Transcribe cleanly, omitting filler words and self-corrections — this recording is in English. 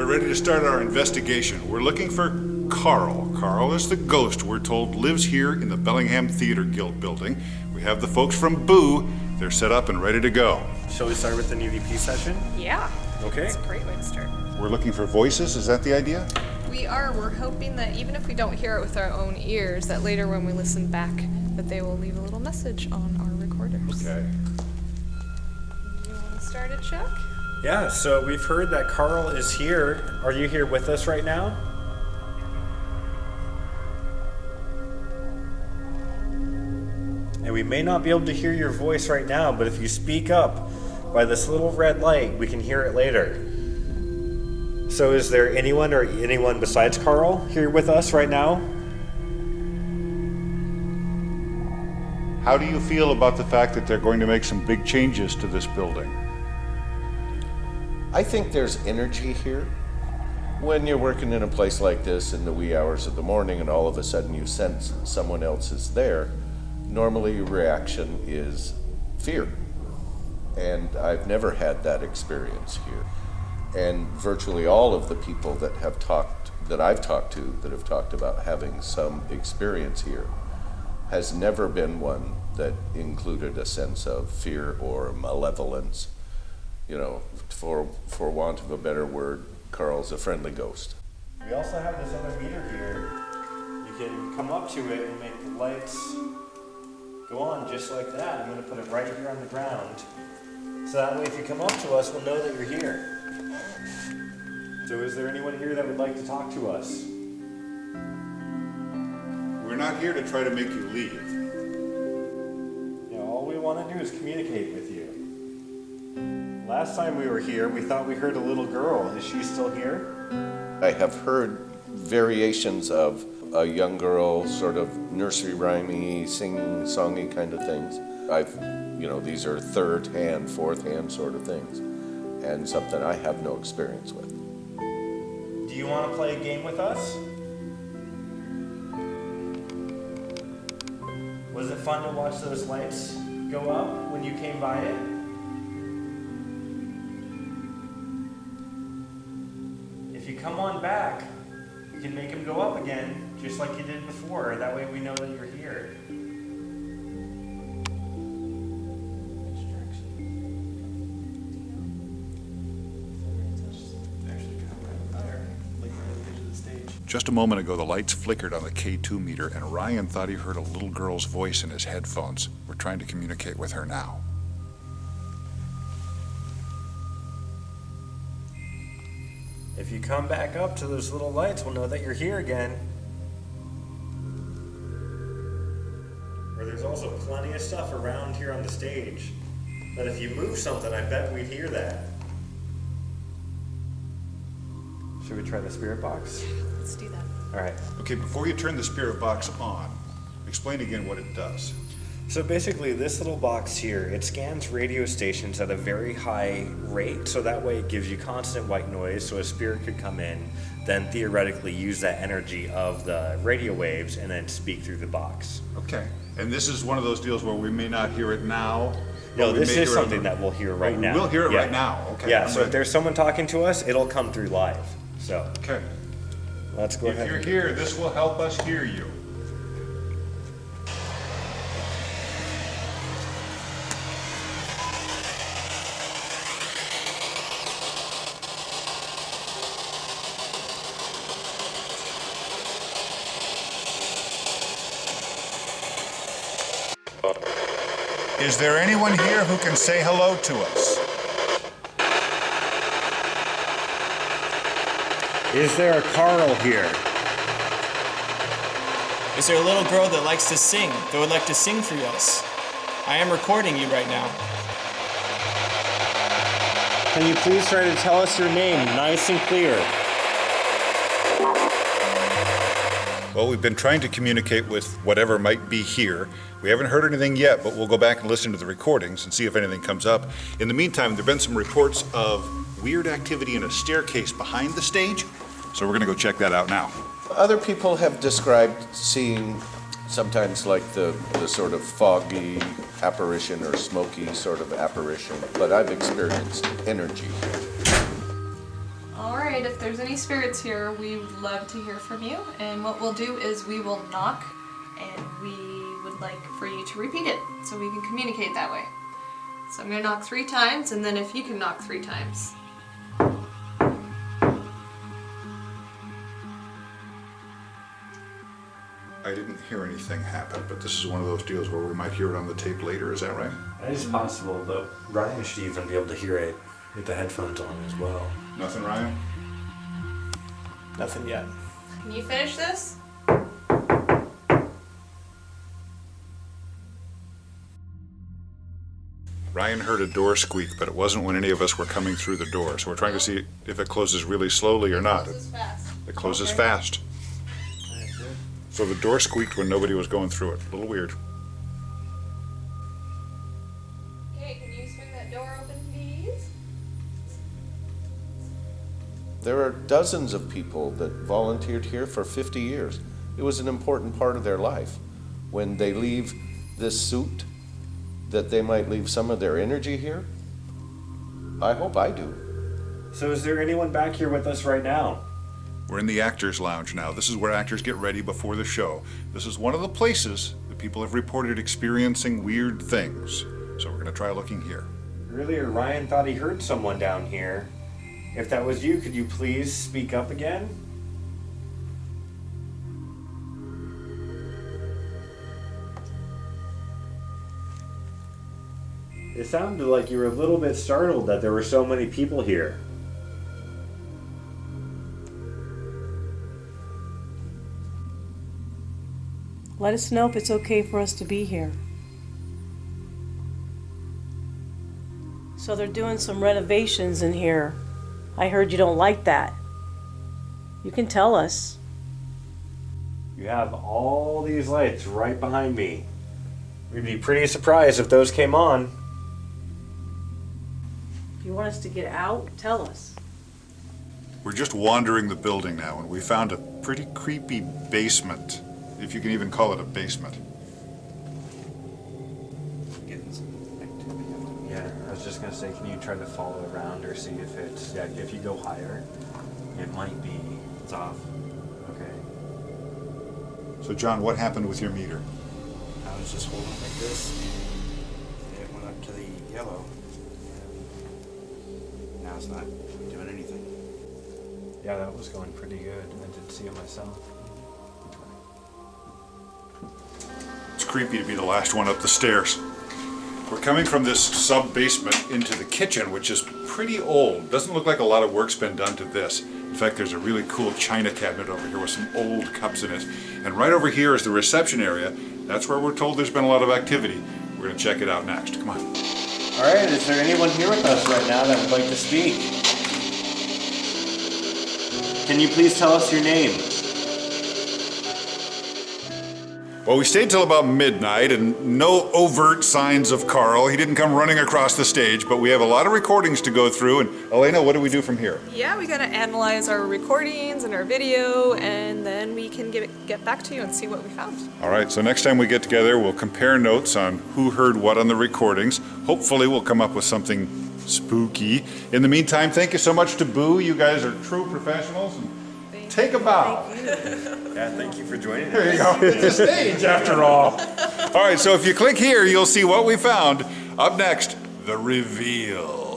ready to start our investigation. We're looking for Carl. Carl is the ghost we're told lives here in the Bellingham Theater Guild building. We have the folks from B.O.O.O. They're set up and ready to go. Shall we start with an EVP session? Yeah. Okay. That's a great way to start. We're looking for voices, is that the idea? We are. We're hoping that even if we don't hear it with our own ears, that later when we listen back, that they will leave a little message on our recorders. Okay. You want to start it, Chuck? Yeah, so we've heard that Carl is here. Are you here with us right now? And we may not be able to hear your voice right now, but if you speak up by this little red light, we can hear it later. So is there anyone or anyone besides Carl here with us right now? How do you feel about the fact that they're going to make some big changes to this building? I think there's energy here. When you're working in a place like this in the wee hours of the morning and all of a sudden you sense someone else is there, normally your reaction is fear. And I've never had that experience here. And virtually all of the people that I've talked to that have talked about having some experience here has never been one that included a sense of fear or malevolence. You know, for want of a better word, Carl's a friendly ghost. We also have this other meter here. You can come up to it and make the lights go on just like that. I'm going to put it right here on the ground. So that way if you come up to us, we'll know that you're here. So is there anyone here that would like to talk to us? We're not here to try to make you leave. You know, all we want to do is communicate with you. Last time we were here, we thought we heard a little girl. Is she still here? I have heard variations of a young girl, sort of nursery rhymey, singing, songy kind of things. These are third hand, fourth hand sort of things, and something I have no experience with. Do you want to play a game with us? Was it fun to watch those lights go up when you came by it? If you come on back, you can make them go up again, just like you did before. That way we know that you're here. Just a moment ago, the lights flickered on the K2 meter, and Ryan thought he heard a little girl's voice in his headphones. We're trying to communicate with her now. If you come back up to those little lights, we'll know that you're here again. Or there's also plenty of stuff around here on the stage that if you move something, I bet we'd hear that. Should we try the spirit box? Let's do that. All right. Okay, before you turn the spirit box on, explain again what it does. So basically this little box here, it scans radio stations at a very high rate, so that way it gives you constant white noise, so a spirit could come in, then theoretically use that energy of the radio waves and then speak through the box. Okay. And this is one of those deals where we may not hear it now. No, this is something that we'll hear right now. We'll hear it Yeah. right now. Okay. Yeah, so if there's someone talking to us, it'll come through live. So Okay. let's go ahead. If you're here, this will help us hear you. Is there anyone here who can say hello to us? Is there a Carl here? Is there a little girl that likes to sing, that would like to sing for us? I am recording you right now. Can you please try to tell us your name nice and clear? Well, we've been trying to communicate with whatever might be here. We haven't heard anything yet, but we'll go back and listen to the recordings and see if anything comes up. In the meantime, there have been some reports of weird activity in a staircase behind the stage, so we're going to go check that out now. Other people have described seeing sometimes like the sort of foggy apparition or smoky sort of apparition, but I've experienced energy. All right. right, if there's any spirits here, we would love to hear from you. And what we'll do is we will knock, and we would like for you to repeat it so we can communicate that way. So I'm going to knock 3 times, and then if you can knock 3 times. I didn't hear anything happen, but this is one of those deals where we might hear it on the tape later, is that right? It is possible, though. Ryan should even be able to hear it with the headphones on as well. Nothing, Ryan? Nothing yet. Can you finish this? Ryan heard a door squeak, but it wasn't when any of us were coming through the door, so we're trying to see if it closes really slowly or not. This is fast. It closes Okay. fast. So the door squeaked when nobody was going through it. A little weird. Okay, can you swing that door open, please? There are dozens of people that volunteered here for 50 years. It was an important part of their life. When they leave this suit, that they might leave some of their energy here. I hope I do. So is there anyone back here with us right now? We're in the actors' lounge now. This is where actors get ready before the show. This is one of the places that people have reported experiencing weird things. So we're going to try looking here. Earlier, Ryan thought he heard someone down here. If that was you, could you please speak up again? It sounded like you were a little bit startled that there were so many people here. Let us know if it's okay for us to be here. So they're doing some renovations in here. I heard you don't like that. You can tell us. You have all these lights right behind me. We'd be pretty surprised if those came on. If you want us to get out, tell us. We're just wandering the building now, and we found a pretty creepy basement, if you can even call it a basement. Getting some activity. Yeah, I was just gonna say, can you try to follow around or see if it's, yeah, if you go higher, it might be, it's off. Okay. So John, what happened with your meter? I was just holding it like this, and it went up to the yellow, and now it's not doing anything. Yeah, that was going pretty good. I did see it myself. It's creepy to be the last one up the stairs. We're coming from this sub-basement into the kitchen, which is pretty old. Doesn't look like a lot of work's been done to this. In fact, there's a really cool china cabinet over here with some old cups in it. And right over here is the reception area. That's where we're told there's been a lot of activity. We're gonna check it out next. Come on. All right, is there anyone here with us right now that would like to speak? Can you please tell us your name? Well, we stayed till about midnight and no overt signs of Carl. He didn't come running across the stage, but we have a lot of recordings to go through. And Elena, what do we do from here? Yeah, we gotta analyze our recordings and our video, and then we can get back to you and see what we found. All right, so next time we get together, we'll compare notes on who heard what on the recordings. Hopefully we'll come up with something spooky. In the meantime, thank you so much to Boo. You guys are true professionals. And take a bow. Yeah, thank you for joining us. There you go. It's a stage after all. All right, so if you click here, you'll see what we found. Up next, the reveal.